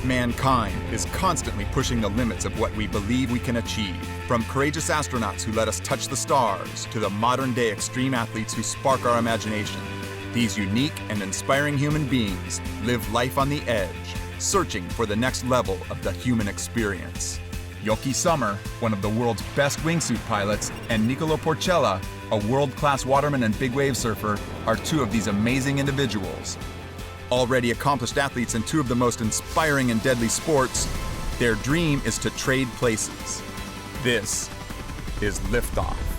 Mankind is constantly pushing the limits of what we believe we can achieve. From courageous astronauts who let us touch the stars to the modern-day extreme athletes who spark our imagination, these unique and inspiring human beings live life on the edge, searching for the next level of the human experience. Yoki Summer, one of the world's best wingsuit pilots, and Nicolo Porcella, a world-class waterman and big wave surfer, are two of these amazing individuals. Already accomplished athletes in two of the most inspiring and deadly sports, their dream is to trade places. This is Liftoff.